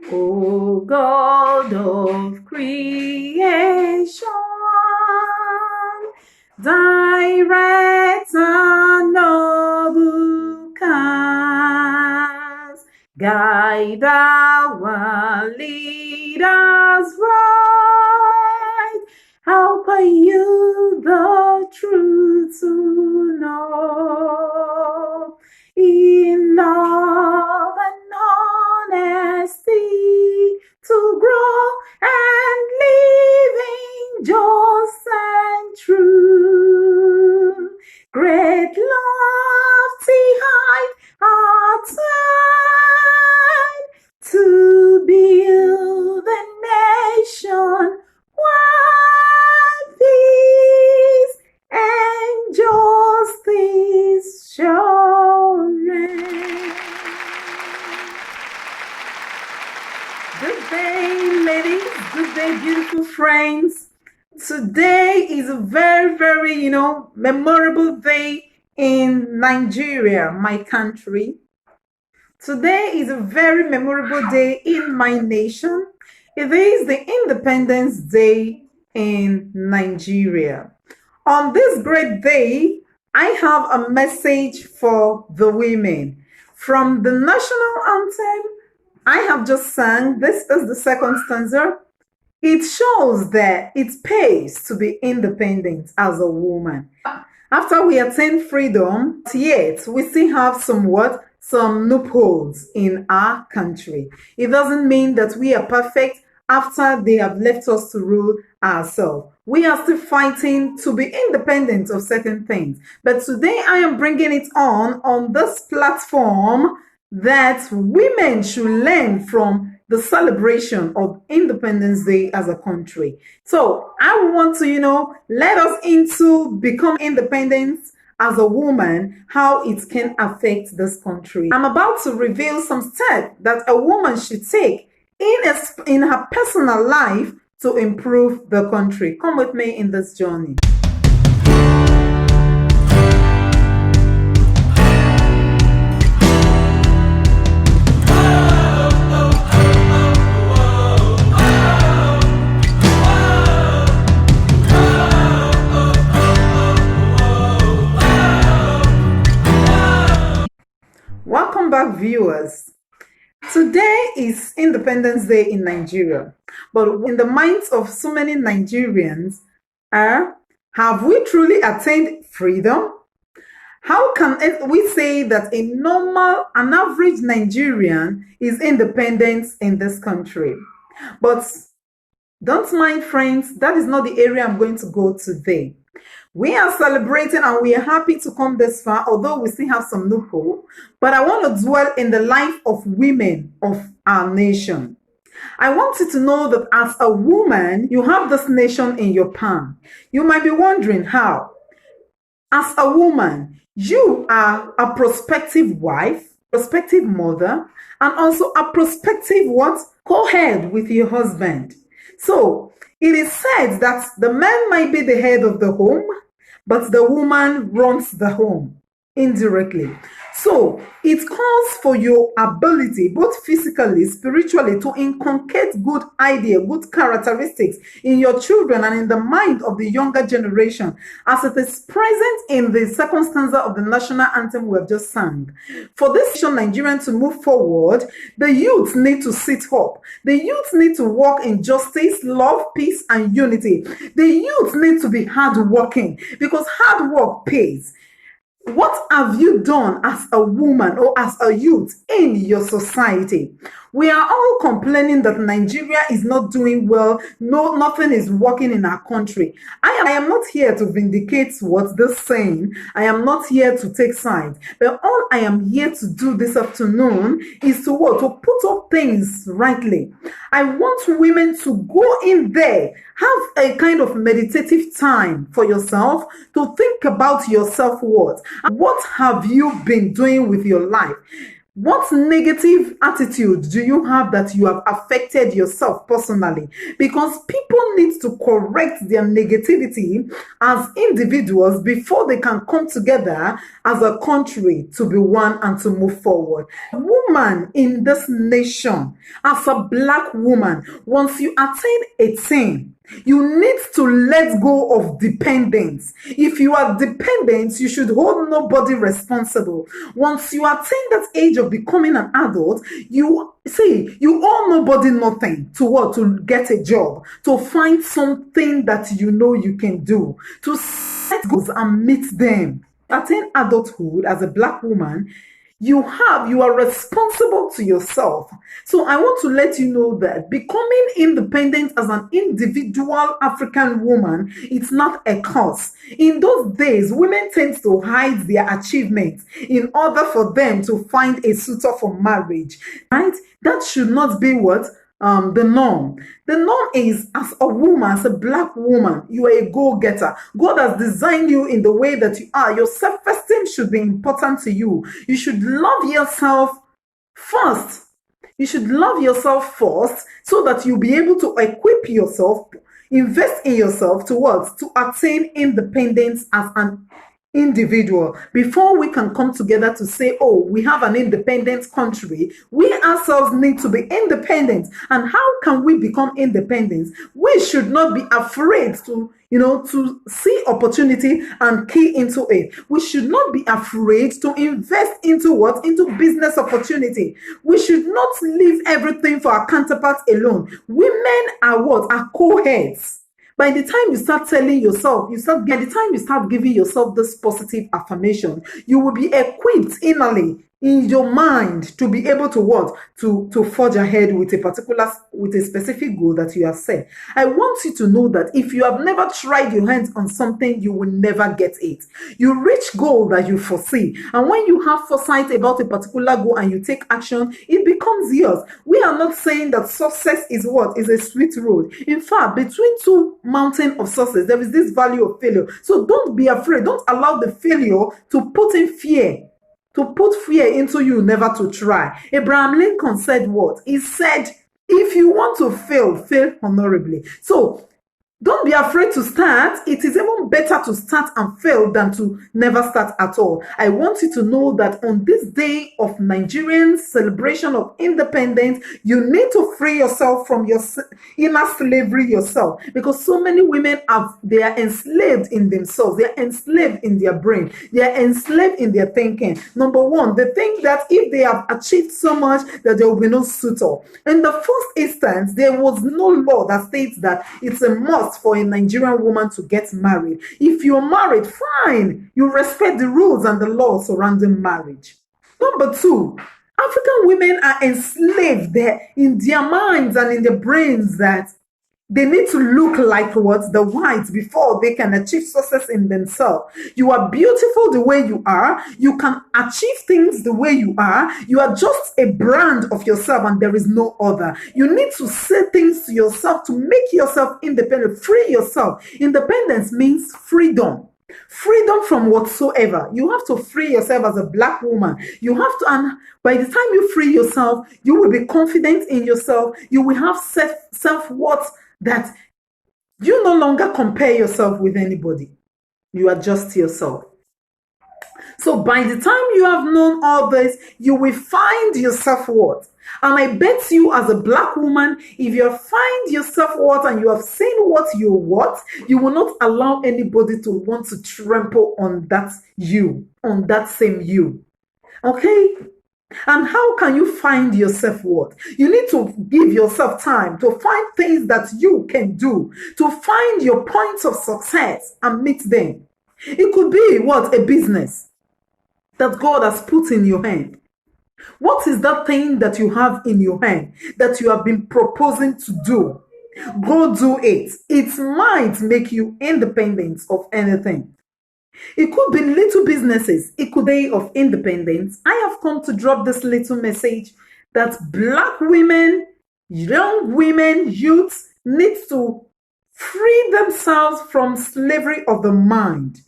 O God of creation, direct our noble cause, guide our leaders right, help you the truth to know, in love and honesty to grow and living just and true. Great lofty height outside to build the nation wide, peace and justice shall reign. Good day, ladies. Good day, beautiful friends. Today is a very, memorable day in Nigeria, my country. Today is a very memorable day in my nation. It is the Independence Day in Nigeria. On this great day, I have a message for the women. From the national anthem I have just sang, this is the second stanza. It shows that it pays to be independent as a woman. After we attain freedom, yet we still have some loopholes in our country. It doesn't mean that we are perfect after they have left us to rule ourselves. We are still fighting to be independent of certain things. But today I am bringing it on this platform that women should learn from the celebration of Independence Day as a country. So I want to, let us into become independent as a woman, how it can affect this country. I'm about to reveal some steps that a woman should take in her personal life to improve the country. Come with me in this journey. Welcome back, viewers. Today is Independence Day in Nigeria, but in the minds of so many Nigerians, have we truly attained freedom? How can we say that an average Nigerian is independent in this country? But don't mind, friends, that is not the area I'm going to go today. We are celebrating and we are happy to come this far, although we still have some loophole. But I want to dwell in the life of women of our nation. I want you to know that as a woman, you have this nation in your palm. You might be wondering how. As a woman, you are a prospective wife, prospective mother, and also a prospective co-head with your husband. So it is said that the man might be the head of the home, but the woman runs the home indirectly. So it calls for your ability, both physically, spiritually, to inculcate good idea, good characteristics in your children and in the mind of the younger generation, as it is present in the second stanza of the national anthem we have just sung. For this Nigerian to move forward, the youth need to sit up. The youth need to walk in justice, love, peace, and unity. The youth need to be hardworking because hard work pays. What have you done as a woman or as a youth in your society? We are all complaining that Nigeria is not doing well. No, nothing is working in our country. I am not here to vindicate what this saying. I am not here to take sides. But all I am here to do this afternoon is to put up things rightly. I want women to go in there, have a kind of meditative time for yourself to think about your self-worth. What have you been doing with your life? What negative attitude do you have that you have affected yourself personally? Because people need to correct their negativity as individuals before they can come together as a country to be one and to move forward. Woman in this nation, as a black woman, once you attain 18, you need to let go of dependence. If you are dependent, you should hold nobody responsible. Once you attain that age of becoming an adult, you owe nobody nothing to what? To get a job, to find something that you know you can do, to set goals and meet them. Attain adulthood as a black woman, you are responsible to yourself. So I want to let you know that becoming independent as an individual African woman, it's not a curse. In those days, women tend to hide their achievements in order for them to find a suitor for marriage, right? That should not be what? The norm. The norm is, as a woman, as a black woman, you are a go-getter. God has designed you in the way that you are. Your self-esteem should be important to you. You should love yourself first. You should love yourself first so that you'll be able to equip yourself, invest in yourself towards to attain independence as an individual. Before we can come together to say, oh, we have an independent country, we ourselves need to be independent. And how can we become independent? We should not be afraid to see opportunity and key into it. We should not be afraid to invest into what? Into business opportunity. We should not leave everything for our counterparts alone. Women are what? Are co-heads. By the time you start telling yourself, by the time you start giving yourself this positive affirmation, you will be equipped innerly in your mind to be able to what? To forge ahead with a specific goal that you have set. I want you to know that if you have never tried your hands on something, you will never get it. You reach goal that you foresee. And when you have foresight about a particular goal and you take action, it becomes yours. We are not saying that success is what? Is a sweet road. In fact, between two mountains of success, there is this value of failure. So don't be afraid. Don't allow the failure to put in fear. To put fear into you never to try. Abraham Lincoln said what? He said, if you want to fail, fail honorably. So don't be afraid to start. It is even better to start and fail than to never start at all. I want you to know that on this day of Nigerian celebration of independence, you need to free yourself from your inner slavery yourself, because so many women they are enslaved in themselves. They are enslaved in their brain. They are enslaved in their thinking. Number one, they think that if they have achieved so much that there will be no suitor. In the first instance, there was no law that states that it's a must for a Nigerian woman to get married. If you're married, fine. You respect the rules and the laws surrounding marriage. Number two, African women are enslaved in their minds and in their brains that they need to look like what? The whites before they can achieve success in themselves. You are beautiful the way you are. You can achieve things the way you are. You are just a brand of yourself and there is no other. You need to say things to yourself to make yourself independent. Free yourself. Independence means freedom. Freedom from whatsoever. You have to free yourself as a black woman. You have to, and by the time you free yourself, you will be confident in yourself. You will have self-worth that you no longer compare yourself with anybody. You are just yourself. So by the time you have known all this, you will find your self-worth. And I bet you as a black woman, if you find your self-worth and you have seen what you want, you will not allow anybody to want to trample on that same you. Okay? And how can you find your self-worth? You need to give yourself time to find things that you can do, to find your points of success and meet them. It could be what? A business that God has put in your hand. What is that thing that you have in your hand that you have been proposing to do? Go do it. It might make you independent of anything. It could be little businesses. It could be of independence. I have come to drop this little message that black women, young women, youths need to free themselves from slavery of the mind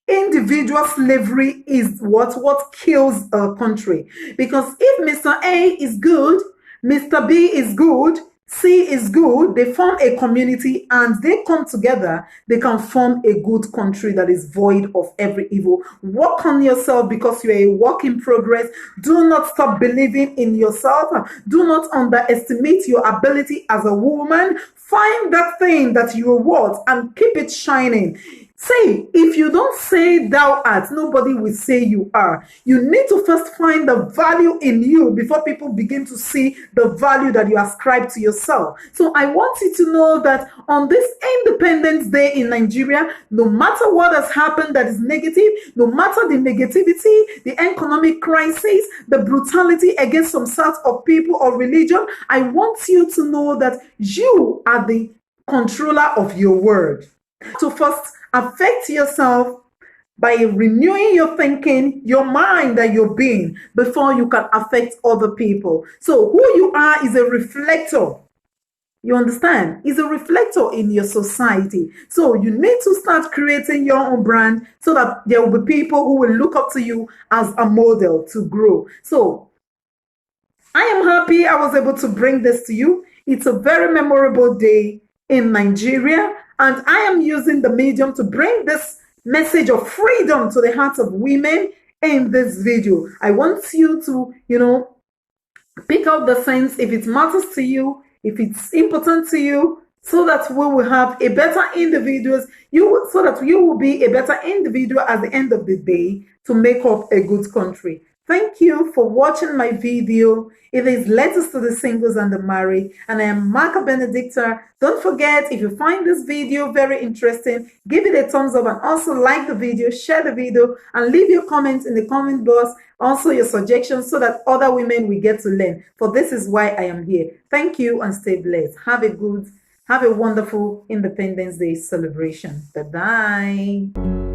individual slavery is what kills a country. Because if Mr. A is good, Mr. B is good, C is good, they form a community and they come together, they can form a good country that is void of every evil. Work on yourself because you are a work in progress. Do not stop believing in yourself. Do not underestimate your ability as a woman. Find that thing that you are worth and keep it shining. Say, if you don't say thou art, nobody will say you are. You need to first find the value in you before people begin to see the value that you ascribe to yourself. So I want you to know that on this Independence Day in Nigeria, no matter what has happened that is negative, no matter the negativity, the economic crisis, the brutality against some sort of people or religion, I want you to know that you are the controller of your word. So first, affect yourself by renewing your thinking, your mind, and your being before you can affect other people. So who you are is a reflector. You understand? Is a reflector in your society. So you need to start creating your own brand so that there will be people who will look up to you as a model to grow. So I am happy I was able to bring this to you. It's a very memorable day in Nigeria, and I am using the medium to bring this message of freedom to the hearts of women in this video. I want you to, pick out the sense if it matters to you, if it's important to you, so that we will have a better individuals, so that you will be a better individual at the end of the day to make up a good country. Thank you for watching my video. It is Letters to the Singles and the Married, and I am Marka Benedicta. Don't forget, if you find this video very interesting, give it a thumbs up and also like the video, share the video, and leave your comments in the comment box, also your suggestions, so that other women will get to learn. For this is why I am here. Thank you and stay blessed. Have a wonderful Independence Day celebration. Bye-bye.